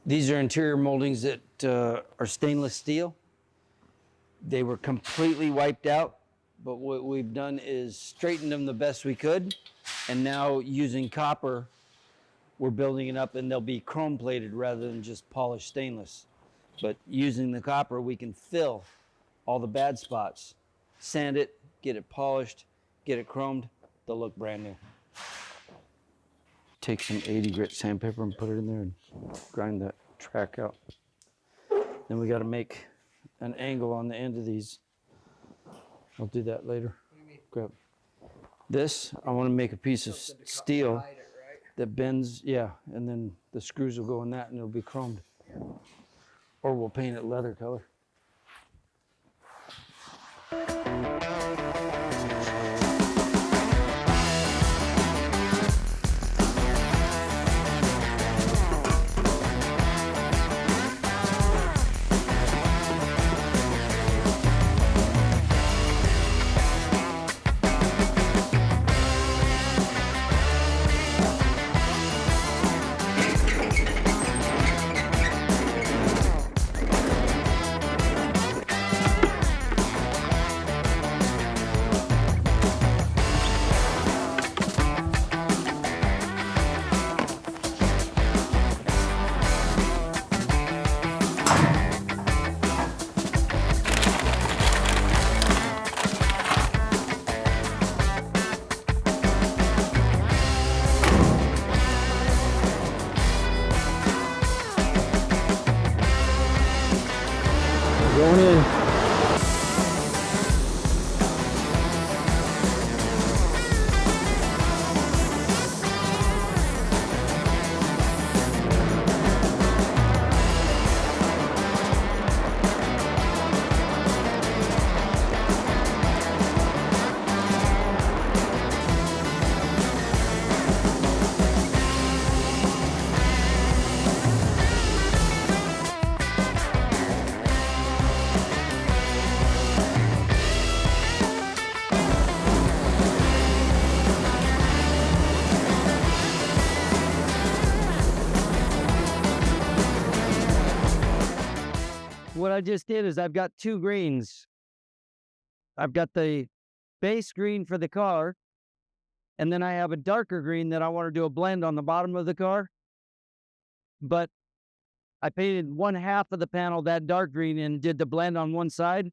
These are interior moldings that are stainless steel. They were completely wiped out, but what we've done is straightened them the best we could, and now using copper, we're building it up, and they'll be chrome plated rather than just polished stainless. But using the copper, we can fill all the bad spots, sand it, get it polished, get it chromed, they'll look brand new. Take some 80 grit sandpaper and put it in there and grind that track out. Then we got to make an angle on the end of these. I'll do that later. What do you mean? Grab this. I want to make a piece of steel that bends, yeah, and then the screws will go in that and it'll be chromed. Yeah. Or we'll paint it leather color. Going in. What I just did is I've got two greens. I've got the base green for the car, and then I have a darker green that I want to do a blend on the bottom of the car. But I painted one half of the panel that dark green and did the blend on one side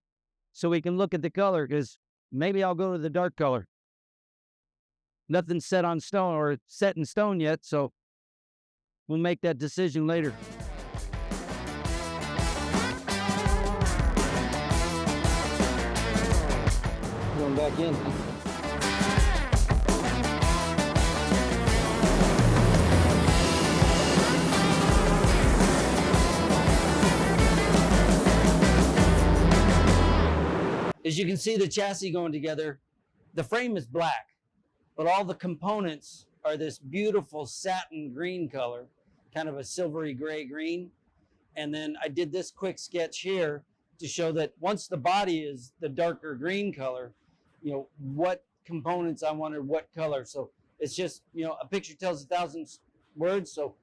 so we can look at the color, because maybe I'll go to the dark color. Nothing's set on stone or set in stone yet, so we'll make that decision later. Going back in. As you can see the chassis going together, the frame is black, but all the components are this beautiful satin green color, kind of a silvery gray green. And then I did this quick sketch here to show that once the body is the darker green color, you know, what components I wanted, what color. So it's just, you know, a picture tells 1,000 words. So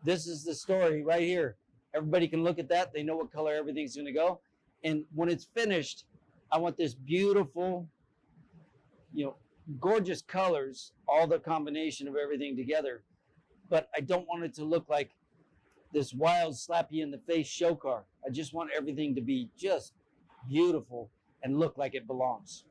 this is the story right here. Everybody can look at that. They know what color everything's going to go. And when it's finished, I want this beautiful, you know, gorgeous colors, all the combination of everything together. But I don't want it to look like this wild, slap you in the face show car. I just want everything to be just beautiful and look like it belongs.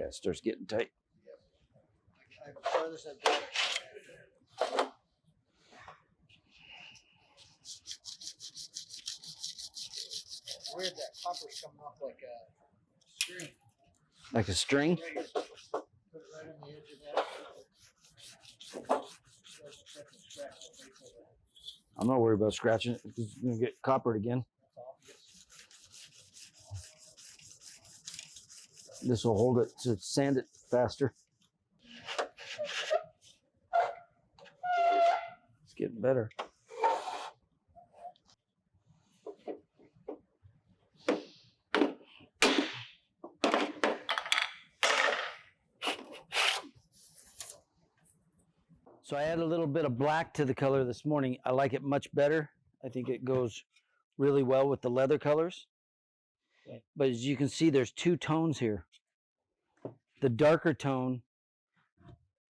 it starts getting tight. Weird that copper's coming off like a string. Like a string? Put it right on the edge of that. I'm not worried about scratching it. It's going to get coppered again. This will hold it to sand it faster. It's getting better. So I added a little bit of black to the color this morning. I like it much better. I think it goes really well with the leather colors. But as you can see, there's two tones here. The darker tone,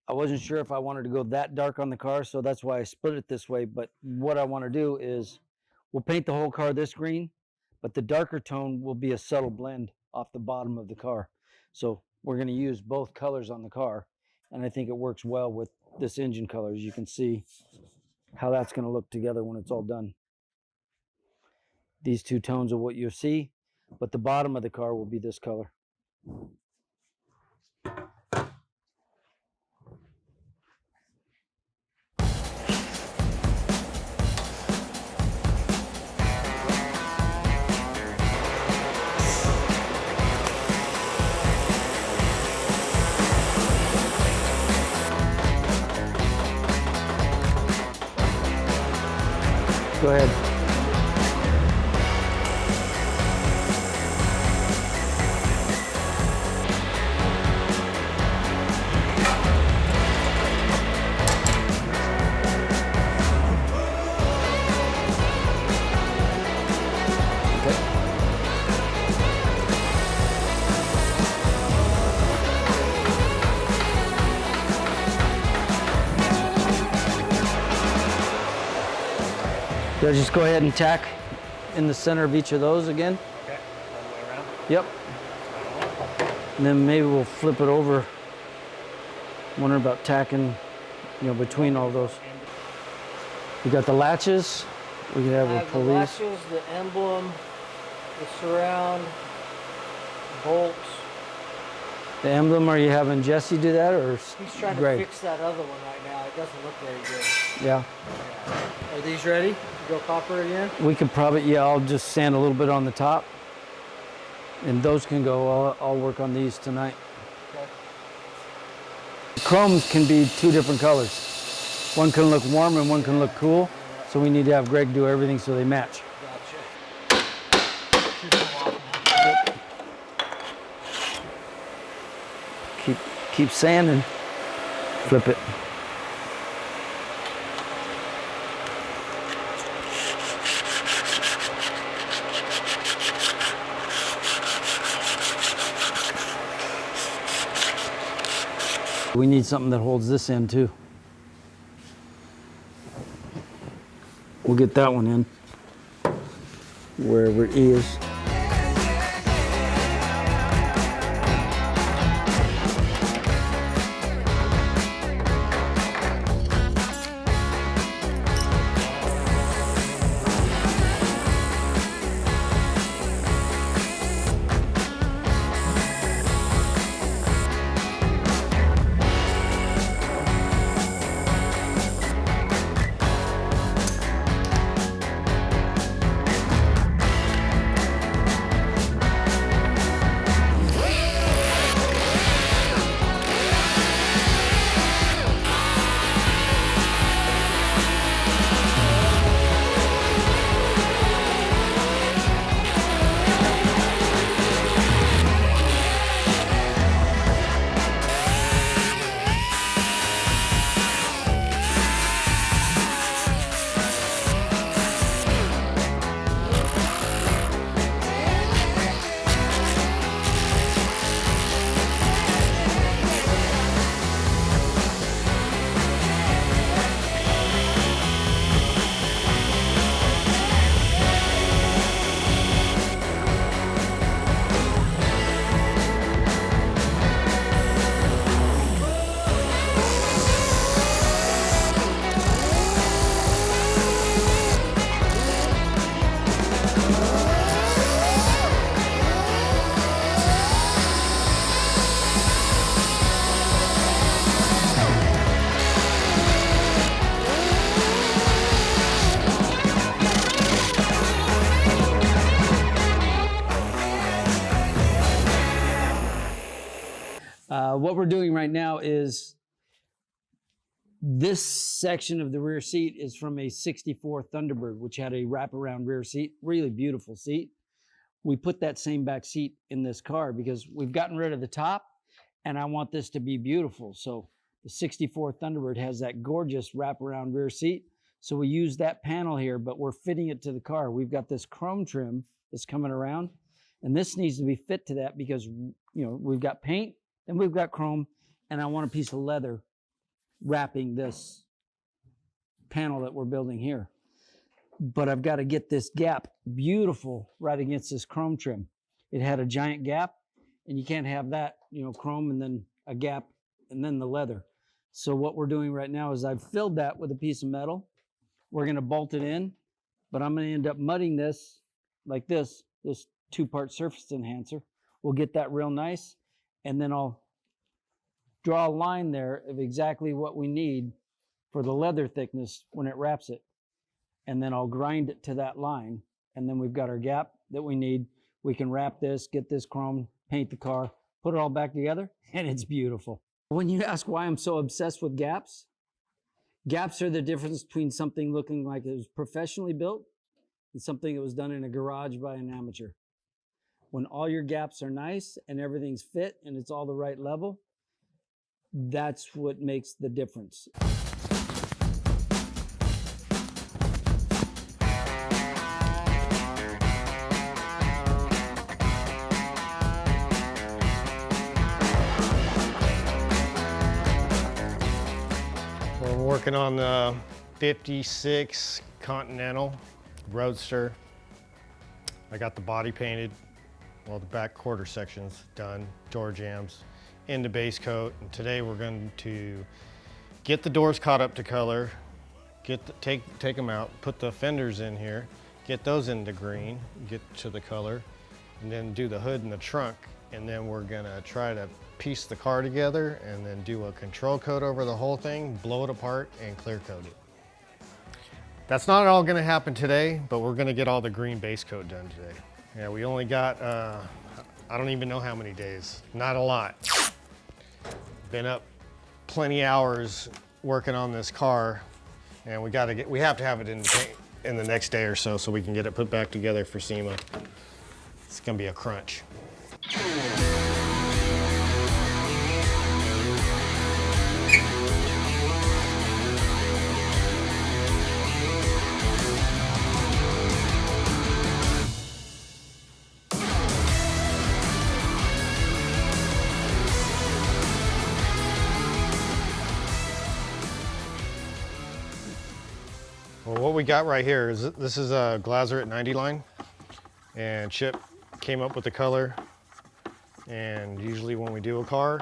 I wasn't sure if I wanted to go that dark on the car, so that's why I split it this way. But what I want to do is we'll paint the whole car this green, but the darker tone will be a subtle blend off the bottom of the car. So we're going to use both colors on the car, and I think it works well with this engine color. As you can see how that's going to look together when it's all done. These two tones are what you'll see, but the bottom of the car will be this color. Go ahead. So just go ahead and tack in the center of each of those again. Okay, all the way around? Yep. And then maybe we'll flip it over. Wondering about tacking, between all those. We got the latches. We can have a police. The latches, the emblem, the surround, bolts. The emblem, are you having Jesse do that, or He's trying Greg? to fix that other one right now. It doesn't look very good. Yeah. Are these ready? Go copper again? We could probably, I'll just sand a little bit on the top. And those can go, I'll work on these tonight. Okay. The chromes can be two different colors. One can look warm and one can look cool. So we need to have Greg do everything so they match. Gotcha. Keep sanding. Flip it. We need something that holds this in too. We'll get that one in wherever it is. What we're doing right now is this section of the rear seat is from a 64 Thunderbird, which had a wraparound rear seat, really beautiful seat. We put that same back seat in this car because we've gotten rid of the top and I want this to be beautiful. So the 64 Thunderbird has that gorgeous wraparound rear seat. So we use that panel here, but we're fitting it to the car. We've got this chrome trim that's coming around, and this needs to be fit to that because, you know, we've got paint and we've got chrome, and I want a piece of leather wrapping this panel that we're building here. But I've got to get this gap beautiful right against this chrome trim. It had a giant gap, and you can't have that, you know, chrome and then a gap and then the leather. So what we're doing right now is I've filled that with a piece of metal. We're going to bolt it in, but I'm going to end up mudding this like this two-part surface enhancer. We'll get that real nice, and then I'll draw a line there of exactly what we need for the leather thickness when it wraps it. And then I'll grind it to that line, and then we've got our gap that we need. We can wrap this, get this chrome, paint the car, put it all back together, and it's beautiful. When you ask why I'm so obsessed with gaps, gaps are the difference between something looking like it was professionally built and something that was done in a garage by an amateur. When all your gaps are nice and everything's fit and it's all the right level, that's what makes the difference. We're working on the 56 Continental Roadster. I got the body painted, well, the back quarter section's done, door jambs, into base coat, and today we're going to get the doors caught up to color, take them out, put the fenders in here, get those into green, get to the color, and then do the hood and the trunk, and then we're gonna try to piece the car together and then do a control coat over the whole thing, blow it apart, and clear coat it. That's not all gonna happen today, but we're gonna get all the green base coat done today. Yeah, we only got, I don't even know how many days, not a lot. Been up plenty hours working on this car, and we have to have it in the paint in the next day or so we can get it put back together for SEMA. It's gonna be a crunch. Well, what we got right here is this is a Glazer at 90 line, and Chip came up with the color. And usually when we do a car,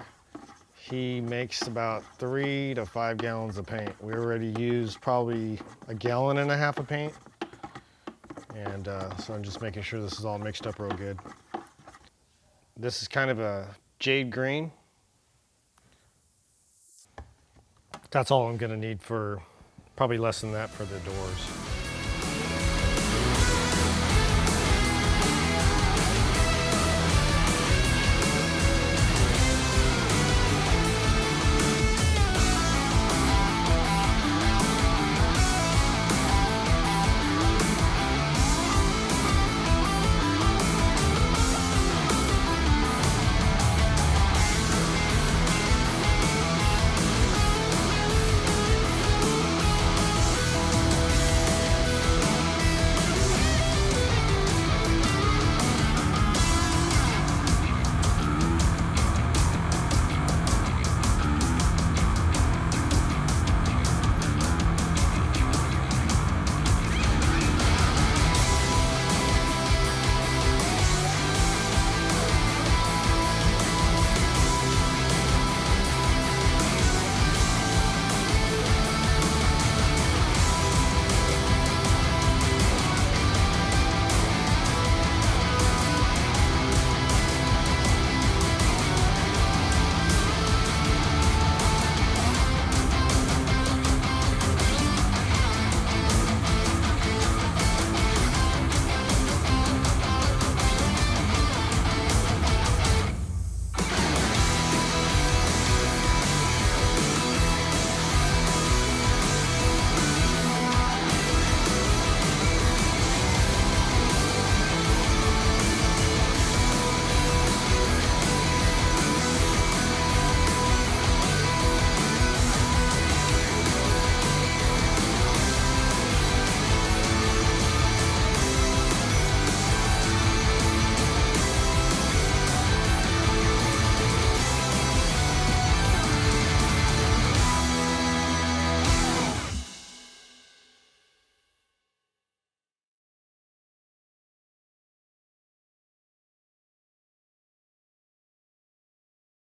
he makes about 3 to 5 gallons of paint. We already used probably 1.5 gallons of paint, and so I'm just making sure this is all mixed up real good. This is kind of a jade green. That's all I'm gonna need for, probably less than that for the doors.